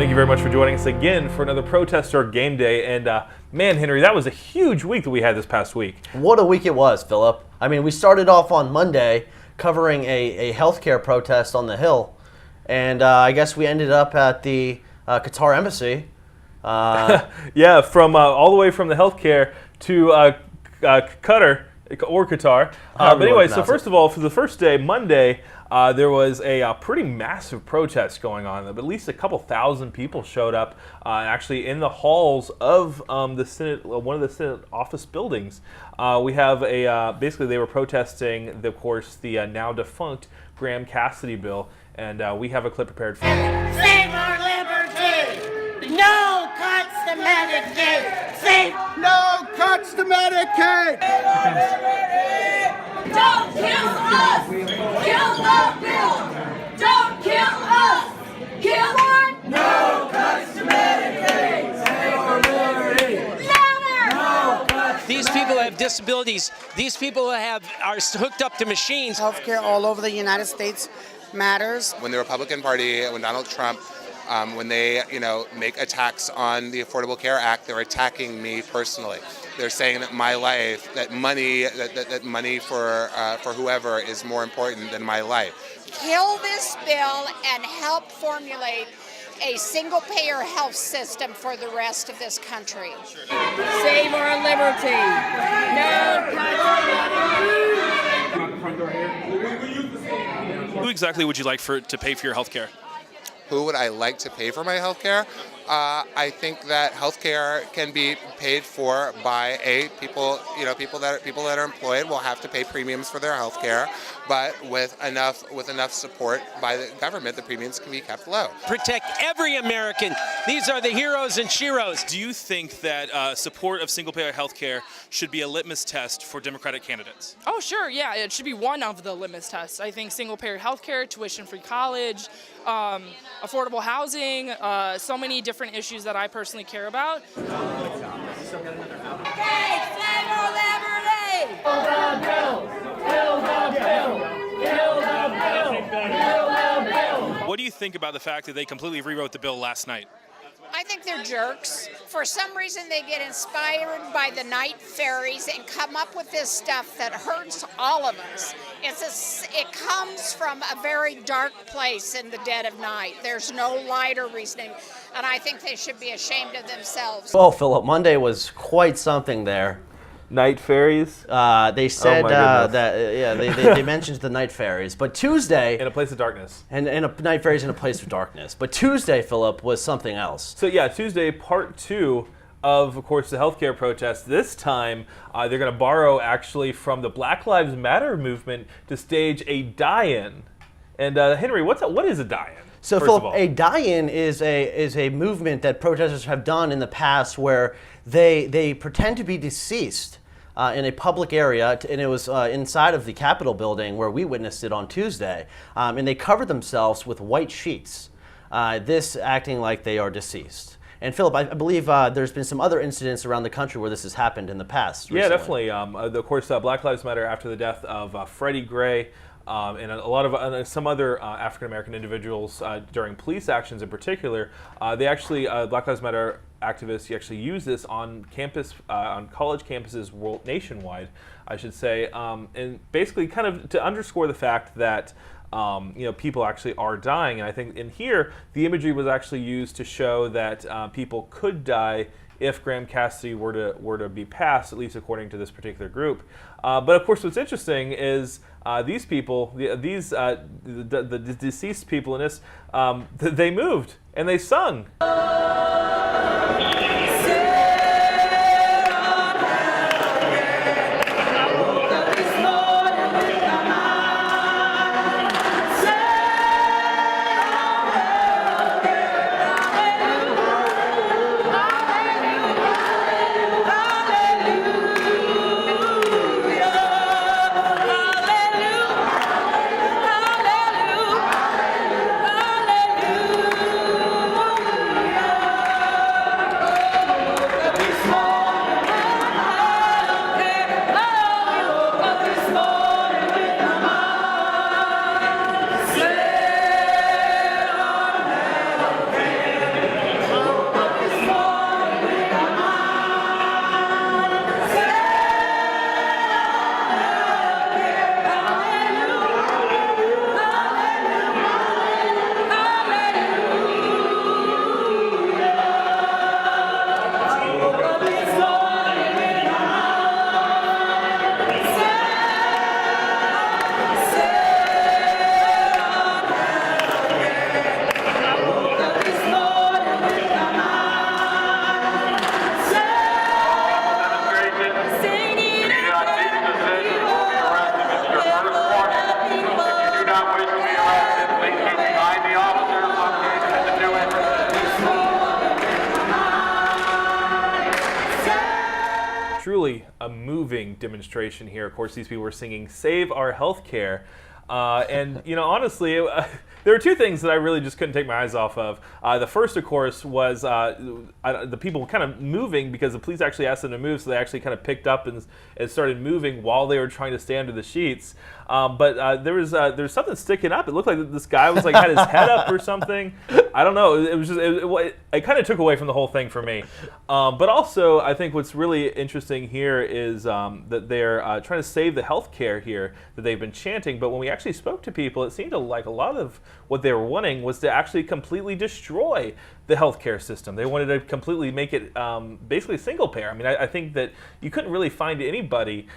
Thank you very much for joining us again for another Protester Game Day. And man, Henry, that was a huge week that we had this past week. What a week it was, Philip. I mean, we started off on Monday covering a healthcare protest on the Hill. And I guess we ended up at the Qatar embassy. Yeah, from all the way from the healthcare to Qatar. But anyway, so first of all, for the first day, Monday, there was a pretty massive protest going on. At least a couple thousand people showed up actually in the halls of the Senate, one of the Senate office buildings. We have basically they were protesting, of course, the now defunct Graham Cassidy bill. And we have a clip prepared for you. Save our liberty! No cuts to Medicaid! Save No cuts to Medicaid! Don't kill us! Kill the bill! Don't kill us! Kill what? No cuts to Medicaid! Save our liberty! Louder! No cuts. These people have disabilities. These people are hooked up to machines. Healthcare all over the United States matters. When the Republican Party, when Donald Trump, when they, make attacks on the Affordable Care Act, they're attacking me personally. They're saying that my life, that money for whoever is more important than my life. Kill this bill and help formulate a single-payer health system for the rest of this country. Save our liberty! No cuts. Who exactly would you like to pay for your health care? Who would I like to pay for my health care? I think that health care can be paid for by people that are employed will have to pay premiums for their health care, but with enough support by the government, the premiums can be kept low. Protect every American. These are the heroes and sheroes. Do you think that support of single-payer health care should be a litmus test for Democratic candidates? Oh, sure, yeah. It should be one of the litmus tests. I think single-payer health care, tuition-free college, affordable housing, so many different issues that I personally care about. Save our liberty! Kill the bill! Kill the bill! Kill the bill! Kill the bill! What do you think about the fact that they completely rewrote the bill last night? I think they're jerks. For some reason, they get inspired by the night fairies and come up with this stuff that hurts all of us. It comes from a very dark place in the dead of night. There's no light or reasoning, and I think they should be ashamed of themselves. Well, Philip, Monday was quite something there. Night fairies? They said they mentioned the night fairies, but Tuesday In a place of darkness. and night fairies in a place of darkness. But Tuesday, Philip, was something else. So yeah, Tuesday, part 2 of course, the healthcare protest. This time, they're going to borrow actually from the Black Lives Matter movement to stage a die-in. And Henry, what is a die-in? So, Philip, a die-in is a movement that protesters have done in the past where they pretend to be deceased in a public area, and it was inside of the Capitol building where we witnessed it on Tuesday, and they cover themselves with white sheets, this acting like they are deceased. And Philip, I believe there's been some other incidents around the country where this has happened in the past. Yeah, recently. definitely. Of course, Black Lives Matter after the death of Freddie Gray. And a lot of some other African American individuals during police actions in particular, they actually Black Lives Matter activists actually use this on campus, on college campuses nationwide, I should say, and basically kind of to underscore the fact that people actually are dying. And I think in here the imagery was actually used to show that people could die if Graham Cassidy were to be passed, at least according to this particular group. But of course, what's interesting is these people, the deceased people in this, they moved and they sung. truly a moving demonstration here. Of course, these people were singing "Save Our Healthcare," and honestly, there were two things that I really just couldn't take my eyes off of. The first, of course, was the people kind of moving because the police actually asked them to move, so they actually kind of picked up and started moving while they were trying to stay under the sheets. But there was something sticking up. It looked like this guy was had his head up or something. I don't know. It was just it kind of took away from the whole thing for me. But also, I think what's really interesting here is that they're trying to save the health care here that they've been chanting. But when we actually spoke to people, it seemed like a lot of what they were wanting was to actually completely destroy the healthcare system. They wanted to completely make it basically single payer. I mean, I think that you couldn't really find anybody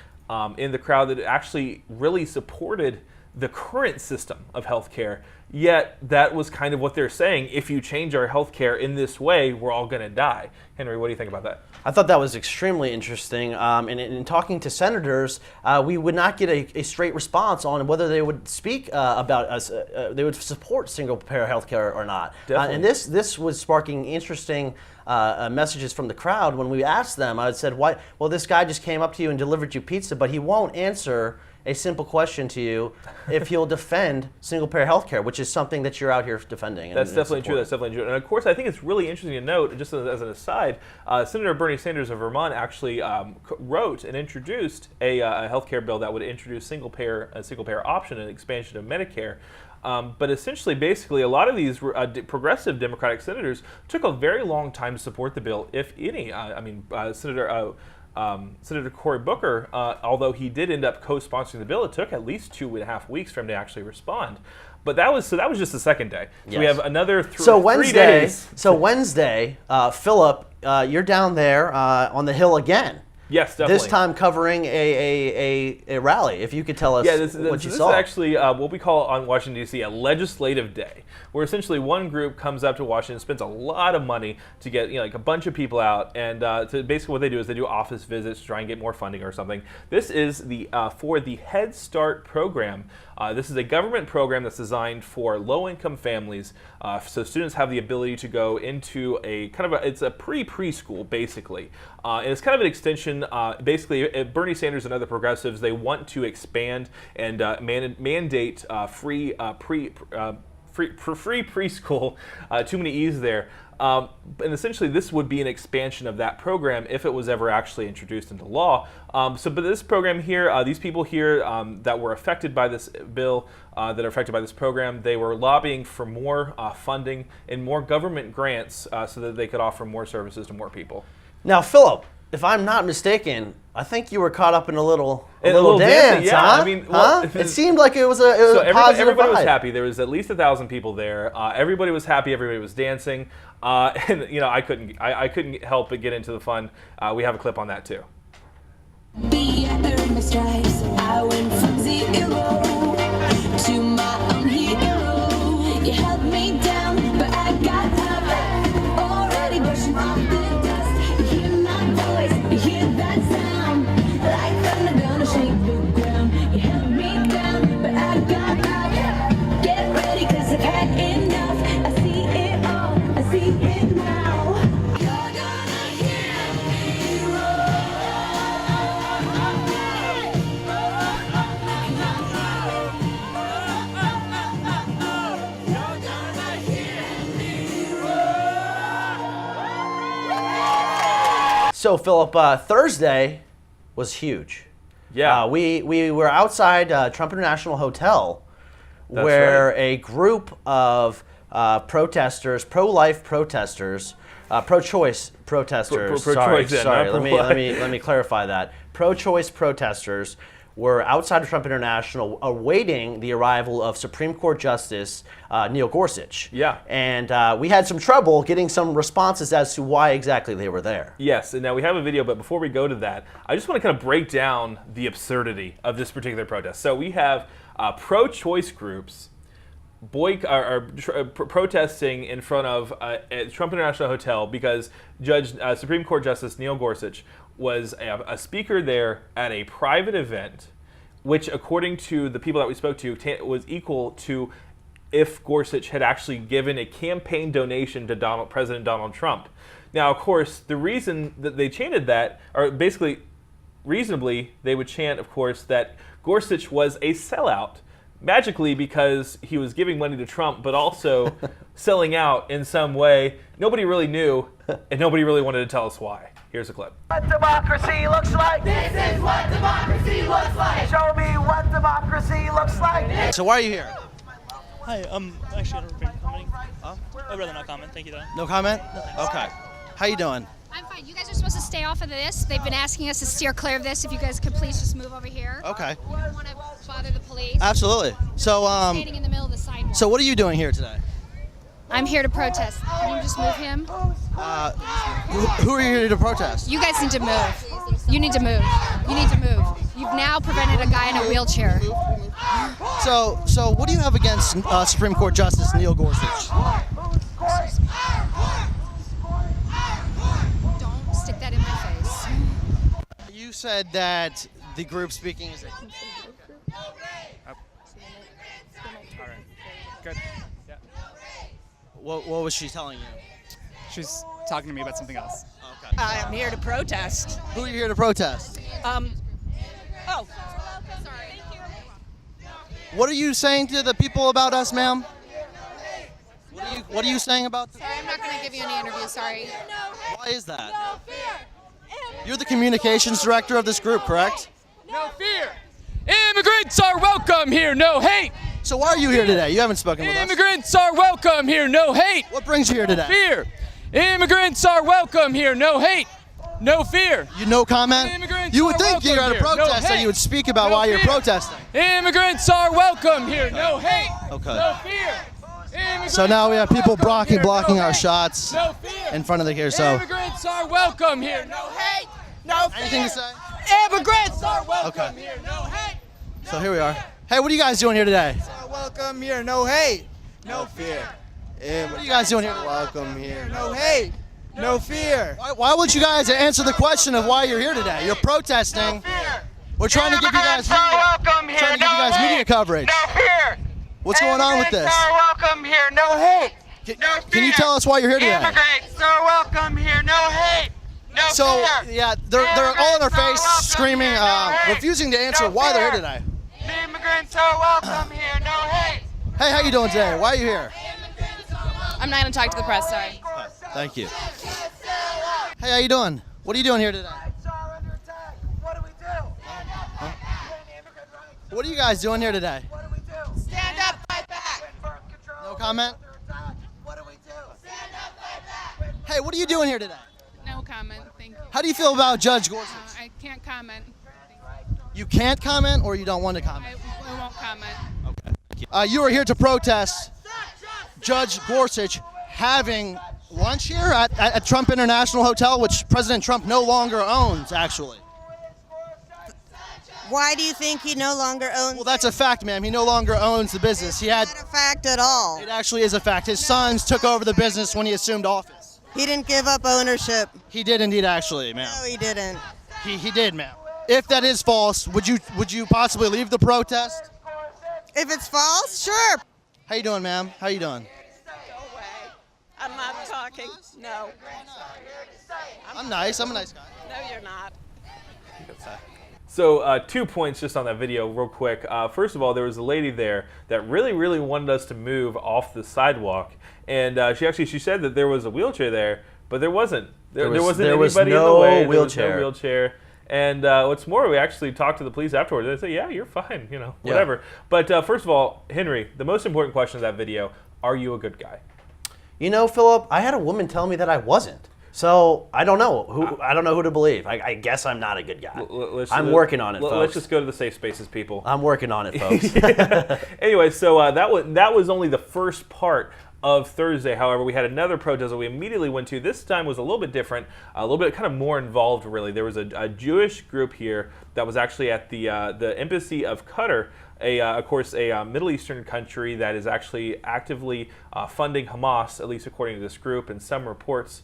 in the crowd that actually really supported the current system of healthcare. Yet that was kind of what they're saying. If you change our healthcare in this way, we're all going to die. Henry, what do you think about that? I thought that was extremely interesting. And in talking to senators, we would not get a straight response on whether they would speak about us. They would support single-payer healthcare or not. And this was sparking interesting messages from the crowd. When we asked them, I said, "Why? Well, this guy just came up to you and delivered you pizza, but he won't answer a simple question to you if he'll defend single-payer healthcare, which is something that you're out here defending." That's definitely true. That's definitely true. And of course, I think it's really interesting to note, just as an aside, Senator Bernie Sanders of Vermont actually wrote and introduced a healthcare bill that would introduce a single-payer option and expansion of Medicare. But essentially, basically, a lot of these progressive Democratic senators took a very long time to support the bill, if any. Senator Cory Booker, although he did end up co-sponsoring the bill, it took at least 2.5 weeks for him to actually respond. But that was just the second day. So yes. We have another 3 days. So Wednesday, Philip, you're down there on the Hill again. Yes, definitely. This time covering a rally. If you could tell us what you saw. This is actually what we call on Washington, D.C. a legislative day, where essentially one group comes up to Washington, spends a lot of money to get a bunch of people out, and to basically what they do is they do office visits to try and get more funding or something. This is for the Head Start program. This is a government program that's designed for low-income families, so students have the ability to go into it's a preschool basically, and it's kind of an extension. Basically, Bernie Sanders and other progressives, they want to expand and mandate free preschool. Too many E's there. And essentially, this would be an expansion of that program if it was ever actually introduced into law. But this program here, these people here that were affected by this bill, that are affected by this program, they were lobbying for more funding and more government grants so that they could offer more services to more people. Now, Philip, if I'm not mistaken, I think you were caught up in a little dance, dance, yeah. huh? I mean, It seemed like it was a positive everybody was vibe. happy. There was at least 1,000 people there. Everybody was happy. Everybody was dancing. And I couldn't help but get into the fun. We have a clip on that too. I earned my stripes. I went from 0 to my own hero. You held me down, but I got up. Already brushing off the dust. You hear my voice, you hear that sound. Like thunder gonna shake the ground. You held me down, but I got up. Get ready, 'cause I've had enough. I see it all, I see it now. You're gonna hear me roar. So, Philip, Thursday was huge. Yeah. We were outside Trump International Hotel, That's where right. a group of protesters, pro-life protesters, pro-choice protesters. Pro-choice, yeah, sorry. not Let me clarify that. Pro-choice protesters were outside of Trump International awaiting the arrival of Supreme Court Justice Neil Gorsuch. Yeah. And we had some trouble getting some responses as to why exactly they were there. Yes, and now we have a video, but before we go to that, I just want to kind of break down the absurdity of this particular protest. So we have pro-choice groups protesting in front of Trump International Hotel because Supreme Court Justice Neil Gorsuch was a speaker there at a private event, which, according to the people that we spoke to, was equal to if Gorsuch had actually given a campaign donation to President Donald Trump. Now, of course, the reason that they chanted that, or basically reasonably, they would chant, of course, that Gorsuch was a sellout, magically because he was giving money to Trump, but also selling out in some way. Nobody really knew, and nobody really wanted to tell us why. Here's a clip. What democracy looks like. This is what democracy looks like. Show me what democracy looks like. So why are you here? Hi, actually, I've never been commenting. I'd rather not comment. Thank you, though. No comment? Okay. How you doing? I'm fine. You guys are supposed to stay off of this. They've been asking us to steer clear of this. If you guys could please just move over here. Okay. We don't want to bother the police. Absolutely. So, Standing in the middle of the sidewalk. so what are you doing here today? I'm here to protest. Can you just move him? Who are you here to protest? You guys need to move. You need to move. You need to move. You've now prevented a guy in a wheelchair. So what do you have against Supreme Court Justice Neil Gorsuch? Don't stick that in my face. You said that the group speaking is a... All right. Good. Yeah. What was she telling you? She's talking to me about something else. Okay. I am here to protest. Who are you here to protest? Oh, What are you saying to the people about us, ma'am? What are you saying about them? I'm not going to give you any interview. Sorry. Why is that? You're the communications director of this group, correct? No fear. Immigrants are welcome here. No hate. So why are you here today? You haven't spoken with us. Immigrants are welcome here. No hate. What brings you here today? Fear. Immigrants are welcome here. No hate. No fear. You no comment? Immigrants You would are think you're at a welcome here. No protest that hate. you would speak about No why you're fear. protesting. Immigrants are welcome here. No hate. Okay. No fear. Immigrants So now we have people are welcome here. blocking No our hate. shots No fear. in front of the here. So Immigrants are welcome here. No hate. No fear. anything to say? Immigrants are welcome Okay. here. No hate. So here we are. Hey, what are you guys doing here today? Welcome here, no hate, no fear. What are you guys doing here? Welcome here, no hate, no fear. Why would you guys answer the question of why you're here today? You're protesting. We're trying to give you guys media, welcome here, trying to give you guys media coverage. fear. What's going on with this? welcome here, no hate, Can you tell us why you're here today? are welcome here, no hate, no So yeah, they're all in our face, screaming, refusing to answer why they're here today. Immigrants are welcome here, no hate. Hey, how you doing today? Why are you here? I'm not going to talk to the press, sorry. Thank you. Hey, how you doing? What are you doing here today? What do we do? What are you guys doing here today? What do we do? Stand up, fight back. No comment? What do we do? Stand up, fight back. Hey, what are you doing here today? No comment, thank you. How do you feel about Judge Gorsuch? I can't comment. You can't comment or you don't want to comment? I won't comment. You are here to protest Judge Gorsuch having lunch here at Trump International Hotel, which President Trump no longer owns, actually. why do you think he no longer owns? Well, that's a fact, ma'am. He no longer owns the business. He had. Not a fact at all. It actually is a fact. His sons took over the business when he assumed office. He didn't give up ownership. He did indeed, actually, ma'am. No, he didn't. He did, ma'am. If that is false, would you possibly leave the protest? If it's false, sure. How you doing, ma'am? How you doing? I'm not talking. No. I'm nice. I'm a nice guy. No, you're not. So 2 points just on that video real quick. First of all, there was a lady there that really wanted us to move off the sidewalk. And she said that there was a wheelchair there, but there wasn't. There wasn't anybody in the way. There was no wheelchair. And what's more, we actually talked to the police afterwards. They said, yeah, you're fine, whatever. Yeah. But first of all, Henry, the most important question of that video, are you a good guy? You know, Philip, I had a woman tell me that I wasn't. So I don't know I don't know who to believe. I guess I'm not a good guy. I'm working on it, folks. Let's just go to the safe spaces, people. I'm working on it, folks. Anyway, so that was only the first part of Thursday. However, we had another protest that we immediately went to. This time was a little bit different, a little bit kind of more involved, really. There was a Jewish group here that was actually at the embassy of Qatar, of course, a Middle Eastern country that is actually actively funding Hamas, at least according to this group and some reports.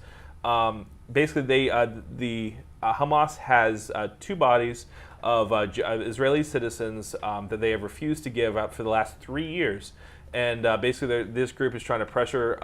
Basically, the Hamas has 2 bodies of Israeli citizens that they have refused to give up for the last 3 years. And basically, this group is trying to pressure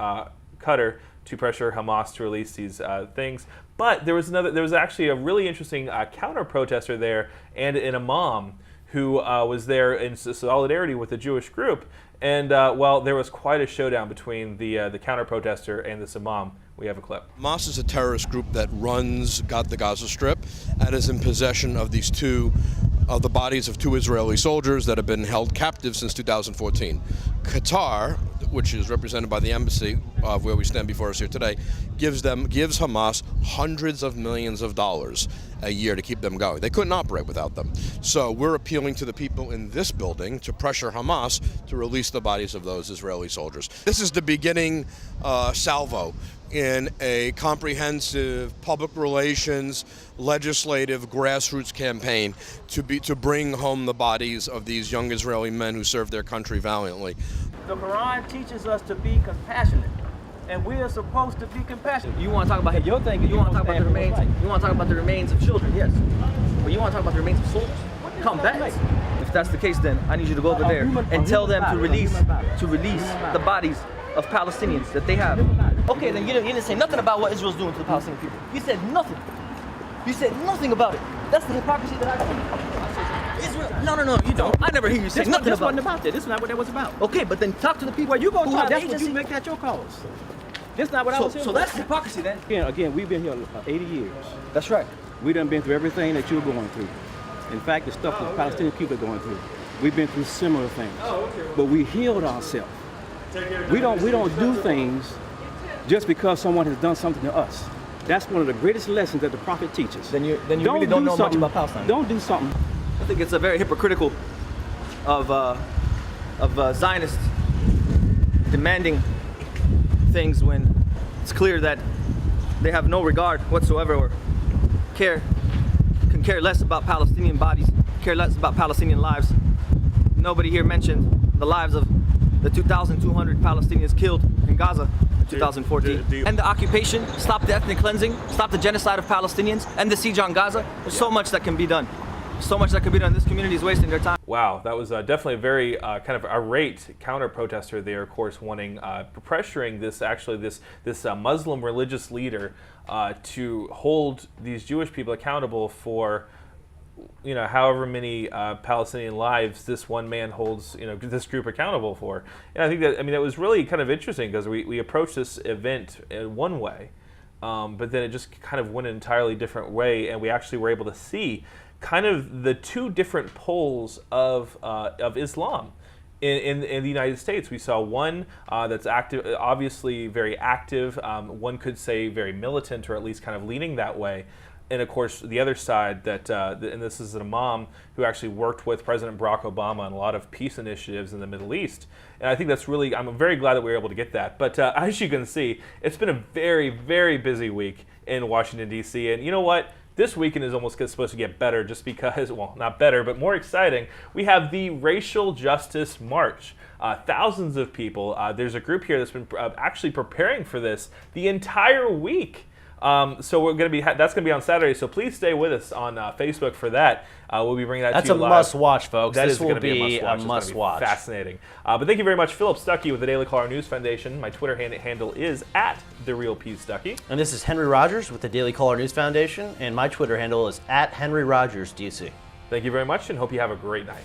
Qatar to pressure Hamas to release these things. But there was actually a really interesting counter protester there, and an imam who was there in solidarity with the Jewish group. And well, there was quite a showdown between the counter protester and this imam. We have a clip. Hamas is a terrorist group that runs the Gaza Strip and is in possession of the bodies of 2 Israeli soldiers that have been held captive since 2014. Qatar, which is represented by the embassy of where we stand before us here today, gives Hamas hundreds of millions of dollars a year to keep them going. They couldn't operate without them. So we're appealing to the people in this building to pressure Hamas to release the bodies of those Israeli soldiers. This is the beginning salvo in a comprehensive public relations, legislative, grassroots campaign to bring home the bodies of these young Israeli men who served their country valiantly. The Quran teaches us to be compassionate, and we are supposed to be compassionate. You want to talk about your thing? You want to talk about the remains? You want to talk about the remains of children? Yes, but you want to talk about the remains of soldiers? Combatants. If that's the case, then I need you to go over there and tell them to release the bodies of Palestinians that they have. Okay, then you didn't say nothing about what Israel's doing to the Palestinian people. You said nothing. You said nothing about it. That's the hypocrisy that I see. Israel. No, you don't. I never hear you say nothing about it. This wasn't about that. This is not what that was about. Okay, but then talk to the people. Well, you go who talk. have That's agency. what you make that your cause. That's not what I was here So for. that's hypocrisy then. Again, we've been here 80 years. That's right. We done been through everything that you're going through. In fact, the stuff that Palestinian people are going through. We've been through similar things. But we healed ourselves. We don't do things just because someone has done something to us. That's one of the greatest lessons that the prophet teaches. Then you really don't know much about Palestine. Don't do something. I think it's a very hypocritical of Zionists demanding things when it's clear that they have no regard whatsoever or can care less about Palestinian bodies, care less about Palestinian lives. Nobody here mentioned the lives of the 2,200 Palestinians killed in Gaza in 2014. And the occupation, stop the ethnic cleansing, stop the genocide of Palestinians, and the siege on Gaza. There's so much that can be done. So much that can be done. This community is wasting their time. Wow, that was definitely a very kind of irate counter-protester there, of course, wanting, pressuring this Muslim religious leader to hold these Jewish people accountable for, however many Palestinian lives this one man holds, this group accountable for. And I think that, it was really kind of interesting because we approached this event in one way, but then it just kind of went an entirely different way, and we actually were able to see kind of the two different poles of Islam in the United States. We saw one that's active, obviously very active. One could say very militant, or at least kind of leaning that way. And of course, the other side and this is an imam who actually worked with President Barack Obama on a lot of peace initiatives in the Middle East. And I think that's really, I'm very glad that we were able to get that. But as you can see, it's been a very, very busy week in Washington, D.C. And you know what? This weekend is almost supposed to get better just because, well, not better, but more exciting. We have the Racial Justice March. Thousands of people. There's a group here that's been actually preparing for this the entire week. So we're going to be that's going to be on Saturday. So please stay with us on Facebook for that. We'll be bringing that to you live. That's a must-watch, folks. That this is going to will be a must-watch. Fascinating. But thank you very much, Philip Stuckey with the Daily Caller News Foundation. My Twitter handle is @TheRealPStuckey. And this is Henry Rogers with the Daily Caller News Foundation, and my Twitter handle is @HenryRogersDC. Thank you very much, and hope you have a great night.